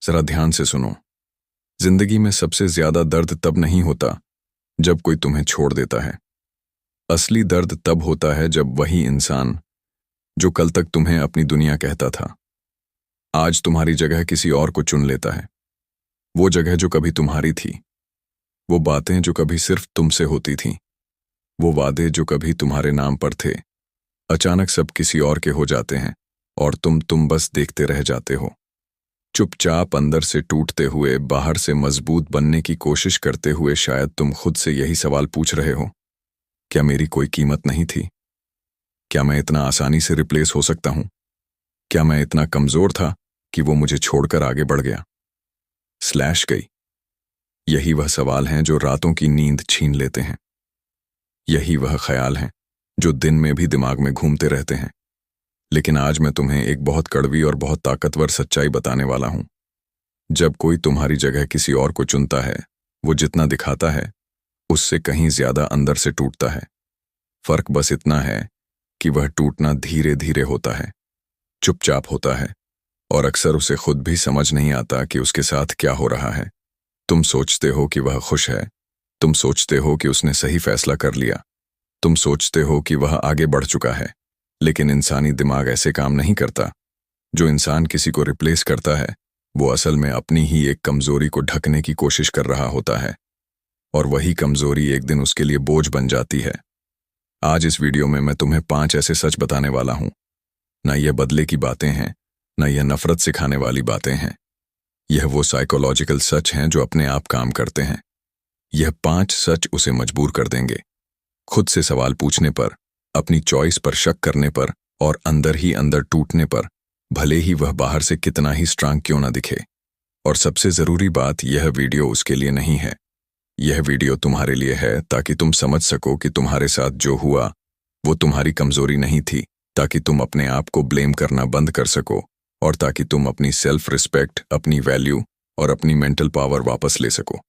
जरा ध्यान से सुनो। जिंदगी में सबसे ज्यादा दर्द तब नहीं होता जब कोई तुम्हें छोड़ देता है। असली दर्द तब होता है जब वही इंसान जो कल तक तुम्हें अपनी दुनिया कहता था, आज तुम्हारी जगह किसी और को चुन लेता है। वो जगह जो कभी तुम्हारी थी, वो बातें जो कभी सिर्फ तुमसे होती थीं, वो वादे जो कभी तुम्हारे नाम पर थे, अचानक सब किसी और के हो जाते हैं और तुम बस देखते रह जाते हो। चुपचाप अंदर से टूटते हुए, बाहर से मजबूत बनने की कोशिश करते हुए शायद तुम खुद से यही सवाल पूछ रहे हो, क्या मेरी कोई कीमत नहीं थी? क्या मैं इतना आसानी से रिप्लेस हो सकता हूं? क्या मैं इतना कमजोर था कि वो मुझे छोड़कर आगे बढ़ गया? स्लैश गई। यही वह सवाल हैं जो रातों की नींद छीन लेते हैं। यही वह ख्याल हैं जो दिन में भी दिमाग में घूमते रहते हैं। लेकिन आज मैं तुम्हें एक बहुत कड़वी और बहुत ताकतवर सच्चाई बताने वाला हूं। जब कोई तुम्हारी जगह किसी और को चुनता है, वो जितना दिखाता है उससे कहीं ज्यादा अंदर से टूटता है। फर्क बस इतना है कि वह टूटना धीरे धीरे होता है, चुपचाप होता है, और अक्सर उसे खुद भी समझ नहीं आता कि उसके साथ क्या हो रहा है। तुम सोचते हो कि वह खुश है, तुम सोचते हो कि उसने सही फैसला कर लिया, तुम सोचते हो कि वह आगे बढ़ चुका है। लेकिन इंसानी दिमाग ऐसे काम नहीं करता। जो इंसान किसी को रिप्लेस करता है, वो असल में अपनी ही एक कमजोरी को ढकने की कोशिश कर रहा होता है, और वही कमजोरी एक दिन उसके लिए बोझ बन जाती है। आज इस वीडियो में मैं तुम्हें 5 ऐसे सच बताने वाला हूं। ना यह बदले की बातें हैं, ना यह नफरत सिखाने वाली बातें हैं। यह वो साइकोलॉजिकल सच हैं जो अपने आप काम करते हैं। यह 5 सच उसे मजबूर कर देंगे, खुद से सवाल पूछने पर, अपनी चॉइस पर शक करने पर, और अंदर ही अंदर टूटने पर, भले ही वह बाहर से कितना ही स्ट्रांग क्यों ना दिखे। और सबसे जरूरी बात, यह वीडियो उसके लिए नहीं है। यह वीडियो तुम्हारे लिए है, ताकि तुम समझ सको कि तुम्हारे साथ जो हुआ वो तुम्हारी कमजोरी नहीं थी, ताकि तुम अपने आप को ब्लेम करना बंद कर सको, और ताकि तुम अपनी सेल्फ रिस्पेक्ट, अपनी वैल्यू और अपनी मेंटल पावर वापस ले सको।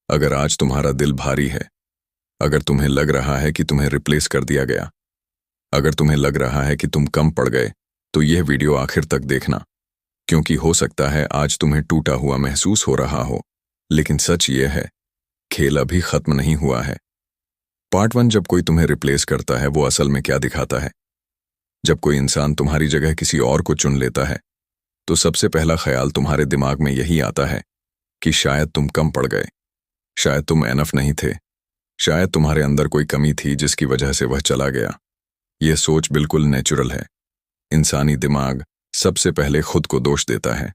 अगर आज तुम्हारा दिल भारी है, अगर तुम्हें लग रहा है कि तुम्हें रिप्लेस कर दिया गया, अगर तुम्हें लग रहा है कि तुम कम पड़ गए, तो यह वीडियो आखिर तक देखना, क्योंकि हो सकता है आज तुम्हें टूटा हुआ महसूस हो रहा हो, लेकिन सच यह है, खेल अभी खत्म नहीं हुआ है। पार्ट 1, जब कोई तुम्हें रिप्लेस करता है वो असल में क्या दिखाता है। जब कोई इंसान तुम्हारी जगह किसी और को चुन लेता है, तो सबसे पहला ख्याल तुम्हारे दिमाग में यही आता है कि शायद तुम कम पड़ गए, शायद तुम एनफ नहीं थे, शायद तुम्हारे अंदर कोई कमी थी जिसकी वजह से वह चला गया। यह सोच बिल्कुल नेचुरल है। इंसानी दिमाग सबसे पहले खुद को दोष देता है,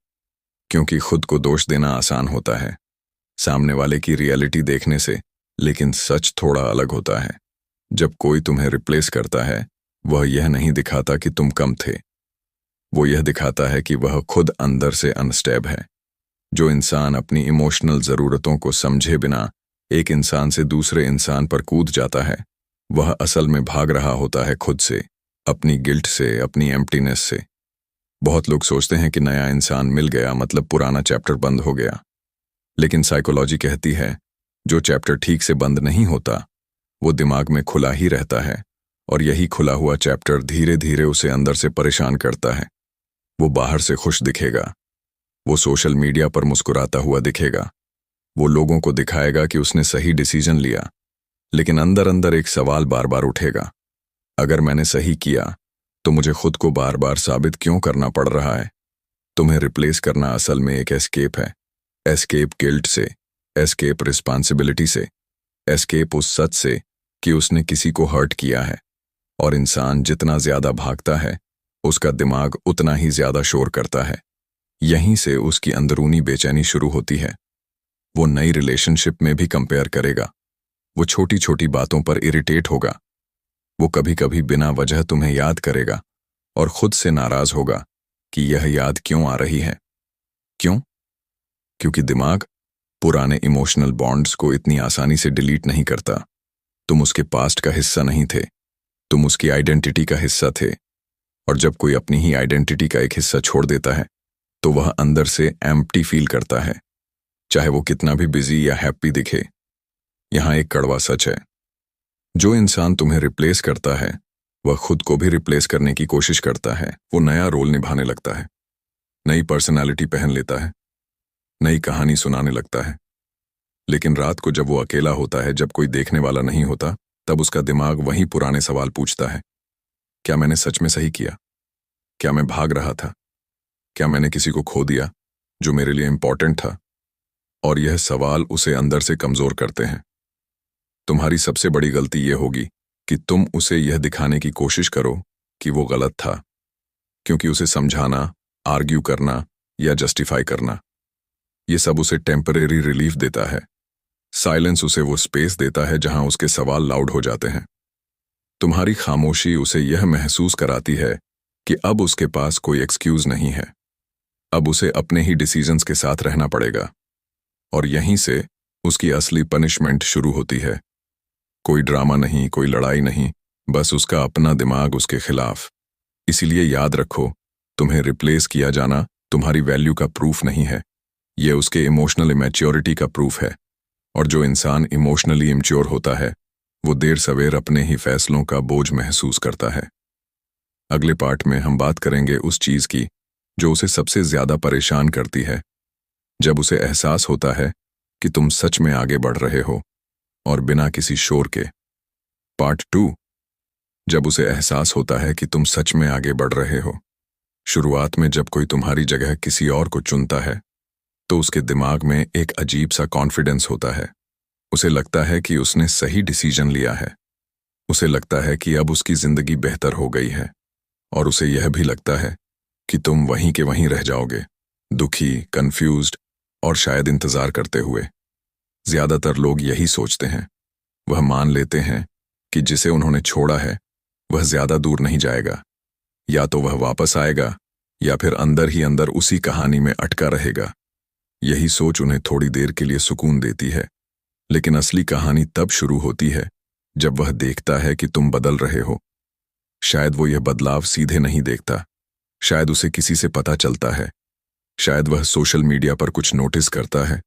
क्योंकि खुद को दोष देना आसान होता है सामने वाले की रियलिटी देखने से, लेकिन सच थोड़ा अलग होता है। जब कोई तुम्हें रिप्लेस करता है, वह यह नहीं दिखाता कि तुम कम थे, वो यह दिखाता है कि वह खुद अंदर से अनस्टेब है। जो इंसान अपनी इमोशनल ज़रूरतों को समझे बिना एक इंसान से दूसरे इंसान पर कूद जाता है, वह असल में भाग रहा होता है खुद से, अपनी गिल्ट से, अपनी एम्प्टीनेस से। बहुत लोग सोचते हैं कि नया इंसान मिल गया मतलब पुराना चैप्टर बंद हो गया, लेकिन साइकोलॉजी कहती है जो चैप्टर ठीक से बंद नहीं होता वो दिमाग में खुला ही रहता है, और यही खुला हुआ चैप्टर धीरे धीरे उसे अंदर से परेशान करता है। वो बाहर से खुश दिखेगा, वो सोशल मीडिया पर मुस्कुराता हुआ दिखेगा, वो लोगों को दिखाएगा कि उसने सही डिसीजन लिया, लेकिन अंदर अंदर एक सवाल बार बार उठेगा, अगर मैंने सही किया तो मुझे खुद को बार बार साबित क्यों करना पड़ रहा है। तुम्हें रिप्लेस करना असल में एक एस्केप है। एस्केप गिल्ट से, एस्केप रिस्पॉन्सिबिलिटी से, एस्केप उस सच से कि उसने किसी को हर्ट किया है। और इंसान जितना ज्यादा भागता है, उसका दिमाग उतना ही ज्यादा शोर करता है। यहीं से उसकी अंदरूनी बेचैनी शुरू होती है। वो नई रिलेशनशिप में भी कंपेयर करेगा, वो छोटी छोटी बातों पर इरिटेट होगा, वो कभी कभी बिना वजह तुम्हें याद करेगा और खुद से नाराज होगा कि यह याद क्यों आ रही है। क्यों? क्योंकि दिमाग पुराने इमोशनल बॉन्ड्स को इतनी आसानी से डिलीट नहीं करता। तुम उसके पास्ट का हिस्सा नहीं थे, तुम उसकी आइडेंटिटी का हिस्सा थे, और जब कोई अपनी ही आइडेंटिटी का एक हिस्सा छोड़ देता है तो वह अंदर से एम्प्टी फील करता है, चाहे वो कितना भी बिजी या हैप्पी दिखे। यहां एक कड़वा सच है, जो इंसान तुम्हें रिप्लेस करता है वह खुद को भी रिप्लेस करने की कोशिश करता है। वो नया रोल निभाने लगता है, नई पर्सनालिटी पहन लेता है, नई कहानी सुनाने लगता है। लेकिन रात को जब वो अकेला होता है, जब कोई देखने वाला नहीं होता, तब उसका दिमाग वही पुराने सवाल पूछता है। क्या मैंने सच में सही किया? क्या मैं भाग रहा था? क्या मैंने किसी को खो दिया जो मेरे लिए इंपॉर्टेंट था? और यह सवाल उसे अंदर से कमजोर करते हैं। तुम्हारी सबसे बड़ी गलती यह होगी कि तुम उसे यह दिखाने की कोशिश करो कि वो गलत था, क्योंकि उसे समझाना, आर्ग्यू करना या जस्टिफाई करना, ये सब उसे टेम्परेरी रिलीफ देता है। साइलेंस उसे वो स्पेस देता है जहां उसके सवाल लाउड हो जाते हैं। तुम्हारी खामोशी उसे यह महसूस कराती है कि अब उसके पास कोई एक्सक्यूज नहीं है। अब उसे अपने ही डिसीजंस के साथ रहना पड़ेगा। और यहीं से उसकी असली पनिशमेंट शुरू होती है। कोई ड्रामा नहीं, कोई लड़ाई नहीं, बस उसका अपना दिमाग उसके खिलाफ। इसीलिए याद रखो, तुम्हें रिप्लेस किया जाना तुम्हारी वैल्यू का प्रूफ नहीं है, यह उसके इमोशनल इमैच्योरिटी का प्रूफ है। और जो इंसान इमोशनली इम्च्योर होता है, वो देर सवेर अपने ही फैसलों का बोझ महसूस करता है। अगले पार्ट में हम बात करेंगे उस चीज की जो उसे सबसे ज्यादा परेशान करती है, जब उसे एहसास होता है कि तुम सच में आगे बढ़ रहे हो और बिना किसी शोर के। पार्ट 2, जब उसे एहसास होता है कि तुम सच में आगे बढ़ रहे हो। शुरुआत में जब कोई तुम्हारी जगह किसी और को चुनता है, तो उसके दिमाग में एक अजीब सा कॉन्फिडेंस होता है। उसे लगता है कि उसने सही डिसीजन लिया है। उसे लगता है कि अब उसकी जिंदगी बेहतर हो गई है। और उसे यह भी लगता है कि तुम वहीं के वहीं रह जाओगे, दुखी, कंफ्यूज्ड और शायद इंतजार करते हुए। ज्यादातर लोग यही सोचते हैं। वह मान लेते हैं कि जिसे उन्होंने छोड़ा है वह ज्यादा दूर नहीं जाएगा। या तो वह वापस आएगा या फिर अंदर ही अंदर उसी कहानी में अटका रहेगा। यही सोच उन्हें थोड़ी देर के लिए सुकून देती है, लेकिन असली कहानी तब शुरू होती है जब वह देखता है कि तुम बदल रहे हो। शायद वो यह बदलाव सीधे नहीं देखता, शायद उसे किसी से पता चलता है, शायद वह सोशल मीडिया पर कुछ नोटिस करता है,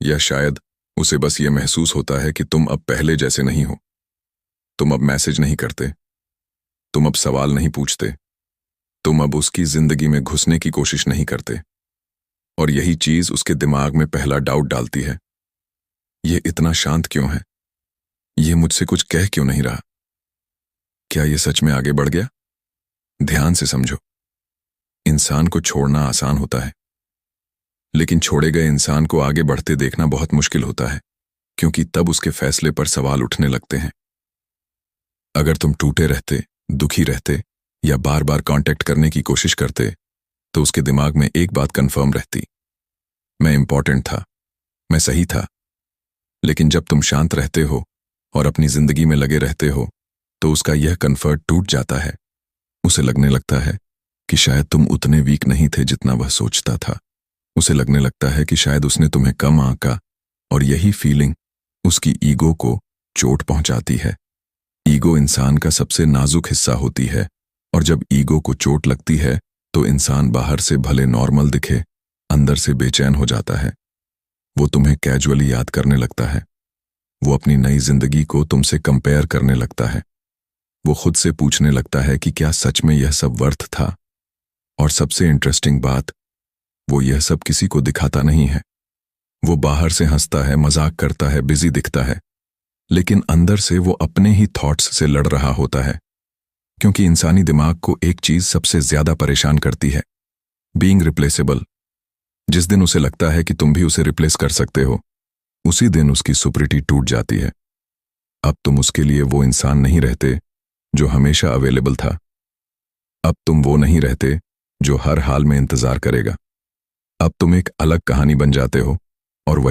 या शायद उसे बस ये महसूस होता है कि तुम अब पहले जैसे नहीं हो। तुम अब मैसेज नहीं करते, तुम अब सवाल नहीं पूछते, तुम अब उसकी जिंदगी में घुसने की कोशिश नहीं करते। और यही चीज उसके दिमाग में पहला डाउट डालती है। ये इतना शांत क्यों है? ये मुझसे कुछ कह क्यों नहीं रहा? क्या ये सच में आगे बढ़ गया? ध्यान से समझो, इंसान को छोड़ना आसान होता है, लेकिन छोड़े गए इंसान को आगे बढ़ते देखना बहुत मुश्किल होता है, क्योंकि तब उसके फैसले पर सवाल उठने लगते हैं। अगर तुम टूटे रहते, दुखी रहते या बार बार कांटेक्ट करने की कोशिश करते, तो उसके दिमाग में एक बात कंफर्म रहती, मैं इंपॉर्टेंट था, मैं सही था। लेकिन जब तुम शांत रहते हो और अपनी जिंदगी में लगे रहते हो, तो उसका यह कंफर्ट टूट जाता है। उसे लगने लगता है कि शायद तुम उतने वीक नहीं थे जितना वह सोचता था। उसे लगने लगता है कि शायद उसने तुम्हें कम आंका, और यही फीलिंग उसकी ईगो को चोट पहुंचाती है। ईगो इंसान का सबसे नाजुक हिस्सा होती है, और जब ईगो को चोट लगती है तो इंसान बाहर से भले नॉर्मल दिखे, अंदर से बेचैन हो जाता है। वो तुम्हें कैजुअली याद करने लगता है। वो अपनी नई जिंदगी को तुमसे कंपेयर करने लगता है। वो खुद से पूछने लगता है कि क्या सच में यह सब वर्थ था? और सबसे इंटरेस्टिंग बात, वो यह सब किसी को दिखाता नहीं है। वो बाहर से हंसता है, मजाक करता है, बिजी दिखता है, लेकिन अंदर से वो अपने ही थॉट्स से लड़ रहा होता है। क्योंकि इंसानी दिमाग को एक चीज सबसे ज्यादा परेशान करती है, बीइंग रिप्लेसेबल। जिस दिन उसे लगता है कि तुम भी उसे रिप्लेस कर सकते हो, उसी दिन उसकी सुपरिटी टूट जाती है। अब तुम उसके लिए वो इंसान नहीं रहते जो हमेशा अवेलेबल था। अब तुम वो नहीं रहते जो हर हाल में इंतजार करेगा। अब तुम एक अलग कहानी बन जाते हो, और वही